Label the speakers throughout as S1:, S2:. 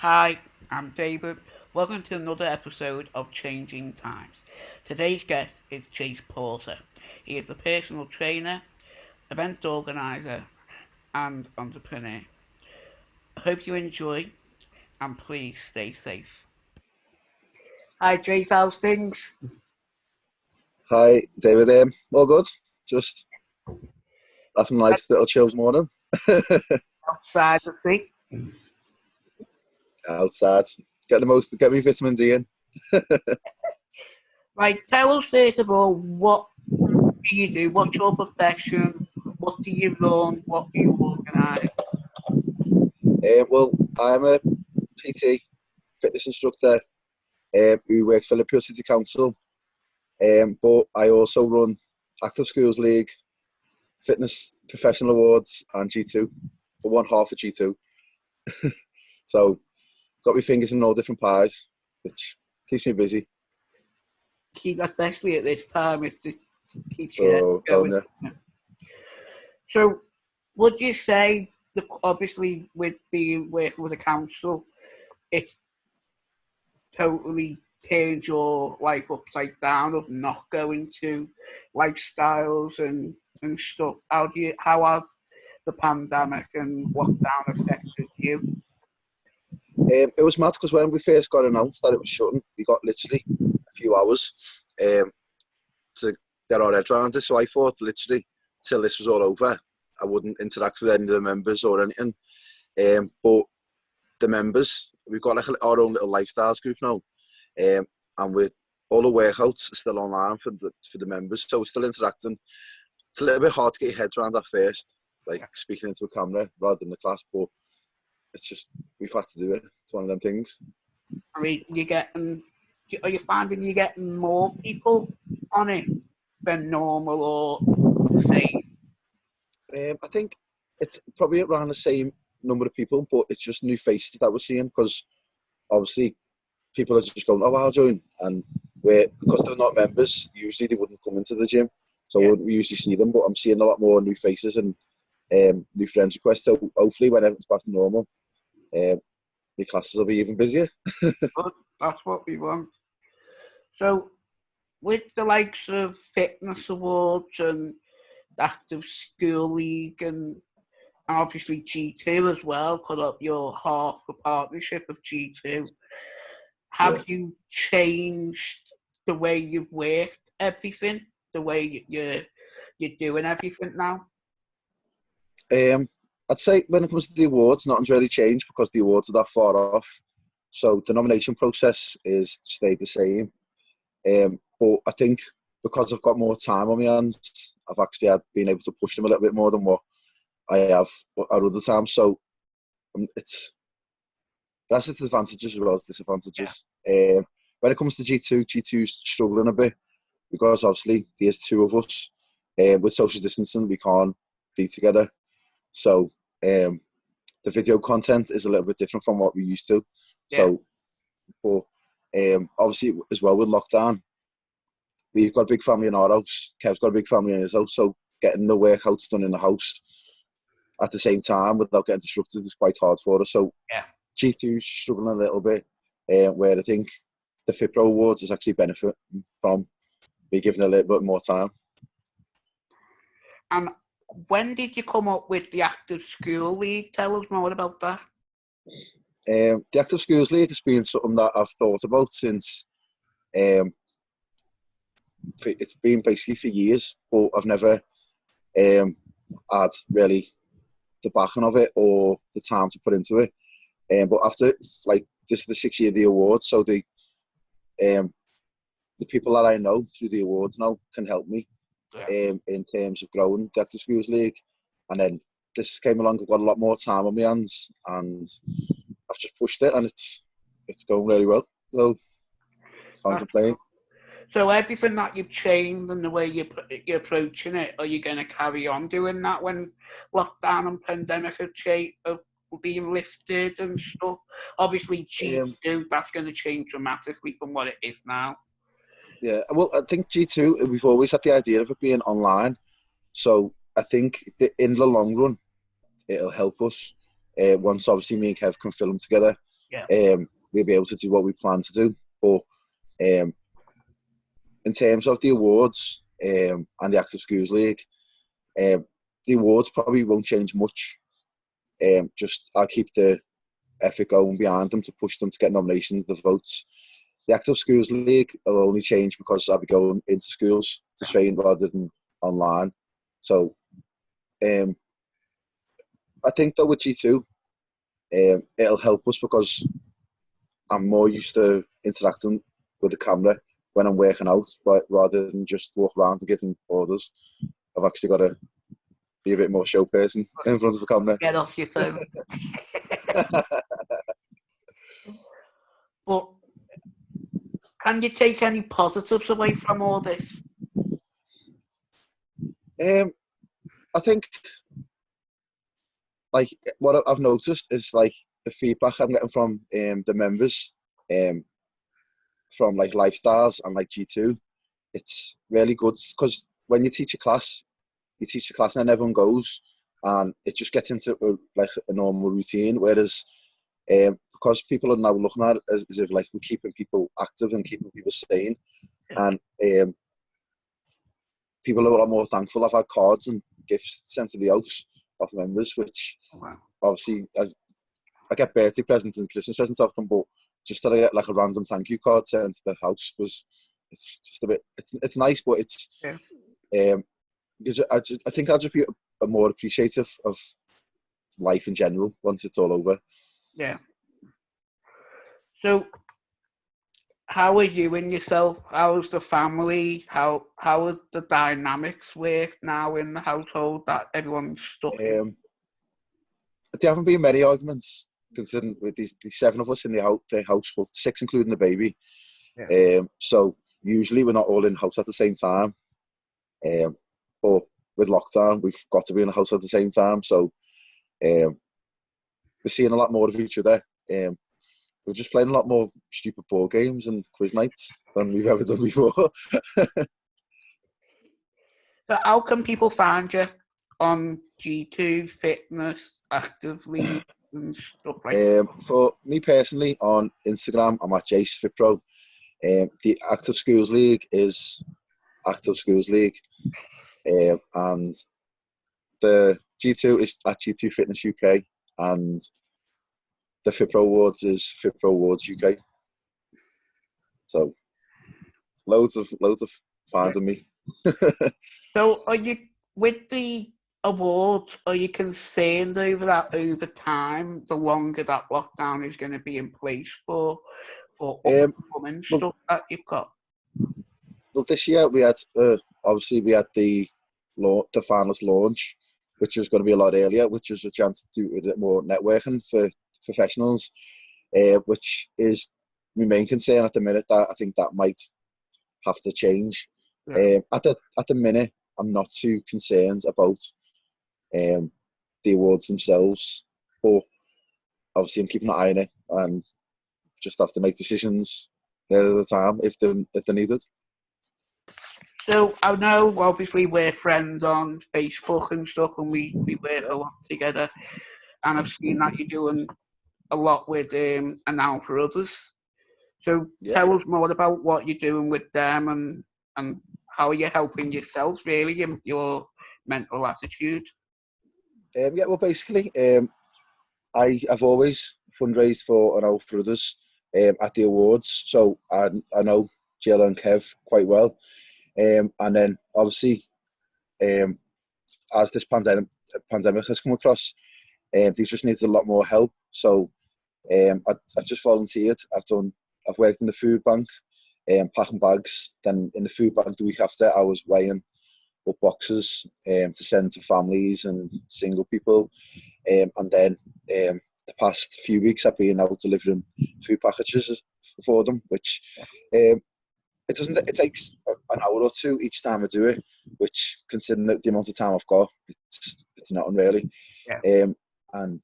S1: Hi, I'm David. Welcome to another episode of Changing Times. Today's guest is Jase Porter. He is a personal trainer, event organiser, and entrepreneur. I hope you enjoy and please stay safe. Hi, Jase, how's things?
S2: Hi, David. All good. Just nothing like little chilled morning
S1: Outside the sea.
S2: outside. Get me vitamin D in.
S1: Right, tell us first of all, what do you do? What's your profession? What do you run? What do you organise?
S2: Well, I'm a PT fitness instructor who works for Liverpool City Council. But I also run Active Schools League, Fitness Professional Awards, and G2 for one half of G2. So got my fingers in all different pies, which keeps me busy.
S1: Keep, especially at this time, it just keeps you
S2: So
S1: going.
S2: yeah.
S1: So, would you say that obviously with being working with the council, it's totally turned your life upside down of not going to lifestyles and stuff? How has the pandemic and lockdown affected you?
S2: It was mad because when we first got announced that it was shutting, we got literally a few hours to get our head around it. So I thought literally till this was all over, I wouldn't interact with any of the members or anything. But the members, we've got like our own little lifestyles group now, and with all the workouts are still online for the members, so we're still interacting. It's a little bit hard to get your head around at first, like speaking into a camera rather than the class, but it's just we've had to do it. It's one of them things.
S1: I mean, are you finding you're getting more people on it than normal or the same?
S2: I think it's probably around the same number of people, but it's just new faces that we're seeing because obviously people are just going, "Oh, I'll join," and because they're not members, usually they wouldn't come into the gym, so we usually see them. But I'm seeing a lot more new faces and new friends requests. So hopefully, when everything's back to normal, the classes will be even busier.
S1: But that's what we want. So, with the likes of fitness awards and the active school league and obviously G2 as well, because of your half a partnership of G2,
S2: Yeah.
S1: have you changed the way you've worked everything, the way you're doing everything now?
S2: I'd say when it comes to the awards, nothing's really changed because the awards are that far off. So the nomination process is stayed the same. But I think because I've got more time on my hands, I've actually been able to push them a little bit more than what I have at other times. So that's its advantages as well as disadvantages. When it comes to G2's struggling a bit because obviously there's two of us. With social distancing, we can't be together. So the video content is a little bit different from what we used to.
S1: Yeah.
S2: So, but obviously as well with lockdown, we've got a big family in our house. Kev's got a big family in his house. So getting the workouts done in the house at the same time without getting disrupted is quite hard for us. So
S1: Yeah.
S2: G2's struggling a little bit, where I think the FitPro Awards is actually benefiting from me giving a little bit more time.
S1: And when did you come up with the Active School League? Tell us more about that.
S2: The Active Schools League has been something that I've thought about since it's been basically for years, but I've never had really the backing of it or the time to put into it. But after like this is the 6th year of the awards, so the people that I know through the awards now can help me in terms of growing the Active Schools League. And then this came along, I've got a lot more time on my hands, and I've just pushed it, and it's going really well. So can't complain.
S1: So everything that you've changed and the way you're approaching it, are you going to carry on doing that when lockdown and pandemic have been lifted and stuff? Obviously, G2, that's going to change dramatically from what it is now.
S2: Yeah, well, I think G2, we've always had the idea of it being online. So I think in the long run, it'll help us. Once obviously me and Kev can film together.
S1: Yeah.
S2: we'll be able to do what we plan to do. But in terms of the awards and the Active Schools League, the awards probably won't change much. Just I'll keep the effort going behind them to push them to get nominations, the votes. The Active Schools League will only change because I'll be going into schools to train rather than online. So I think that with G2, it'll help us because I'm more used to interacting with the camera when I'm working out, but rather than just walk around and giving orders. I've actually got to be a bit more show person in front of the camera.
S1: Get off your phone. But can you take any positives away from all this?
S2: I think, like, what I've noticed is like the feedback I'm getting from the members, from like Lifestyles and like G2. It's really good because when you teach a class and then everyone goes and it just gets into a normal routine. Whereas because people are now looking at it as if like we're keeping people active and keeping people sane, and people are a lot more thankful. I've had cards and gifts sent to the house of members, which obviously I get birthday presents and Christmas presents off them, but just that I get like a random thank you card sent to the house it's just a bit, it's nice, but it's because I think I'll just be a more appreciative of life in general once it's all over.
S1: Yeah. So, how are you and yourself? How's the family? How is the dynamics work now in the household that everyone's stuck in?
S2: There haven't been many arguments, considering with these 7 of us in the house, well, 6 including the baby. Yeah. So usually we're not all in the house at the same time. But with lockdown, we've got to be in the house at the same time. So we're seeing a lot more of each other. We're just playing a lot more stupid board games and quiz nights than we've ever done before.
S1: So how can people find you on G2 Fitness, Actively, and stuff like that?
S2: For me personally, on Instagram, I'm at Jase Fitpro. The Active Schools League is Active Schools League. And the G2 is at G2 Fitness UK, and the Fitpro Awards is Fitpro Awards UK. So loads of finding me.
S1: So are you, with the awards, are you concerned over that over time, the longer that lockdown is going to be in place for upcoming stuff that you've got?
S2: Well, this year we had obviously we had the finals launch, which was going to be a lot earlier, which was a chance to do a bit more networking for professionals, which is my main concern at the minute. That I think that might have to change. Yeah. At the minute, I'm not too concerned about the awards themselves, but obviously I'm keeping an eye on it and just have to make decisions there at the time if they're needed.
S1: So I know obviously we're friends on Facebook and stuff, and we work a lot together, and I've seen that you're doing a lot with Now for Others. So tell us more about what you're doing with them and how you're helping yourself really in your mental attitude.
S2: Well, basically, I've always fundraised for Now for Others at the awards, so I know Jill and Kev quite well. And then obviously, as this pandemic has come across, they just needed a lot more help. So I've just volunteered. I've worked in the food bank, packing bags. Then in the food bank the week after, I was weighing up boxes to send to families and single people. And then the past few weeks I've been out delivering food packages for them, which it takes an hour or two each time I do it, which considering the amount of time I've got, it's not really. Yeah. And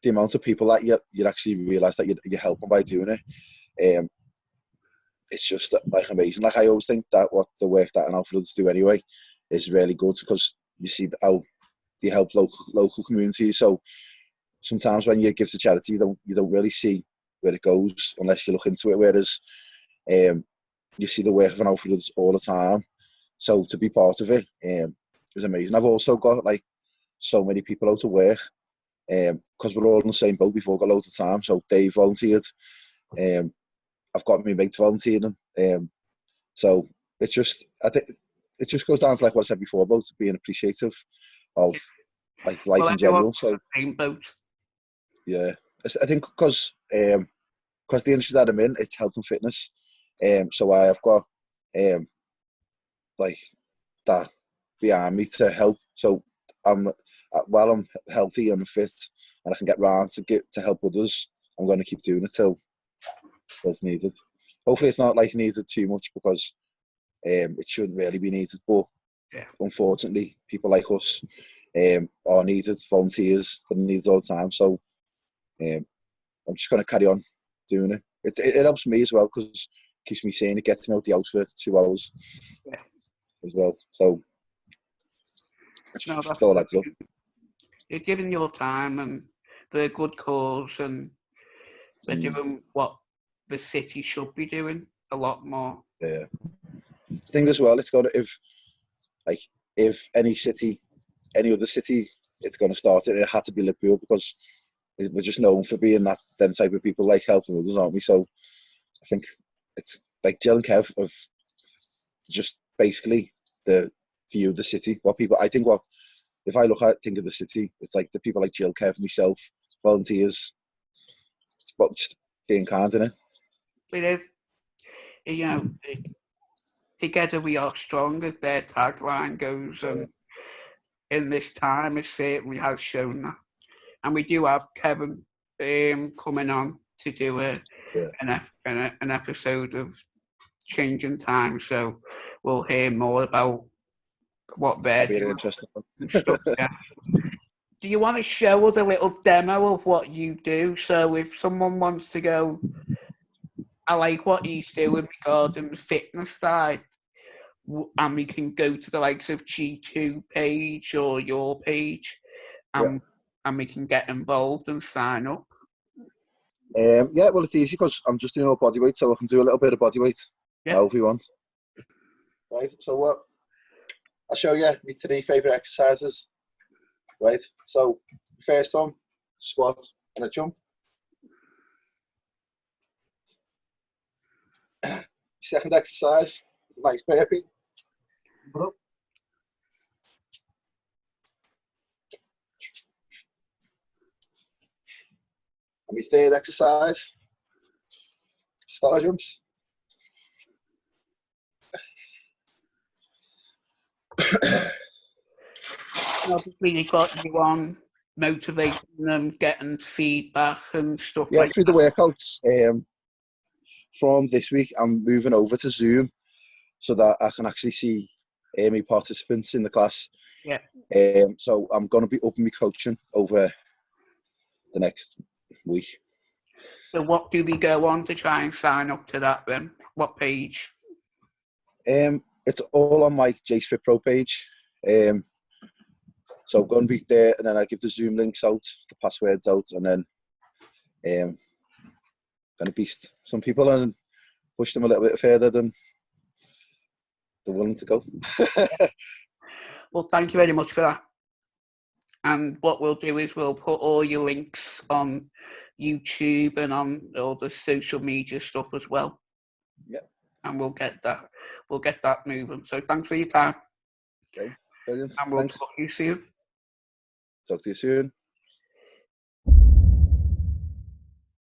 S2: the amount of people that you actually realise that you're helping by doing it, it's just like amazing. Like I always think that what the work that Now for Others do anyway is really good because you see how they help local communities. So sometimes when you give to charity, you don't really see where it goes unless you look into it. Whereas you see the work of an outfitters all the time. So to be part of it is amazing. I've also got like so many people out of work because we're all in the same boat. We've all got loads of time. So Dave volunteered. I've got my mates volunteering. So it's just, I think it just goes down to like what I said before about being appreciative of like life in general. So
S1: same boat.
S2: yeah, I think because the industry that I'm in, it's health and fitness. So I have got like that behind me to help. So while I'm healthy and fit and I can get round to help others, I'm going to keep doing it till it's needed. Hopefully it's not like needed too much because it shouldn't really be needed. But unfortunately, people like us are needed, volunteers are needed all the time. So I'm just going to carry on doing it. It helps me as well because it keeps me sane. It gets me out the house for 2 hours as well. So it's just all adds up.
S1: You're giving your time and they're a good cause and they're doing what the city should be doing a lot more.
S2: Yeah. I think as well, it's got to, if any other city, it's going to start it had to be Liverpool because we're just known for being them type of people, like helping others, aren't we? So I think it's like Jill and Kev of just basically the view of the city. If I think of the city, it's like the people like Jill, Kev, myself, volunteers. It's about just being kind, isn't it?
S1: It is. You know, together we are strong, as their tagline goes, and in this time it certainly has shown that. And we do have Kevin coming on to do an episode of Changing Time, so we'll hear more about what they're doing
S2: interesting.
S1: and stuff. Yeah. Do you want to show us a little demo of what you do? So if someone wants to go, I like what he's doing regarding the fitness side, and we can go to the likes of G2 page or your page, and we can get involved and sign up.
S2: Well, it's easy because I'm just doing all body weight, so I can do a little bit of body weight now if you want. Right, so I'll show you my 3 favourite exercises. Right, so first one, squat and a jump. Second exercise is a nice burpee. And my third exercise, star jumps.
S1: Obviously, they got you on motivating them, getting feedback and stuff
S2: like
S1: that.
S2: Through the workouts. From this week, I'm moving over to Zoom so that I can actually see my participants in the class.
S1: Yeah.
S2: So I'm going to be upping my coaching over the next week.
S1: So what do we go on to try and sign up to that then? What page?
S2: It's all on my Jase Pro page. So I'm going to be there, and then I give the Zoom links out, the passwords out, and then going to beast some people and push them a little bit further than they're willing to go.
S1: Well, thank you very much for that. And what we'll do is we'll put all your links on YouTube and on all the social media stuff as well.
S2: Yeah.
S1: And we'll get that moving. So thanks for your time.
S2: Okay, brilliant.
S1: And we'll talk to you soon.
S2: Talk to you soon.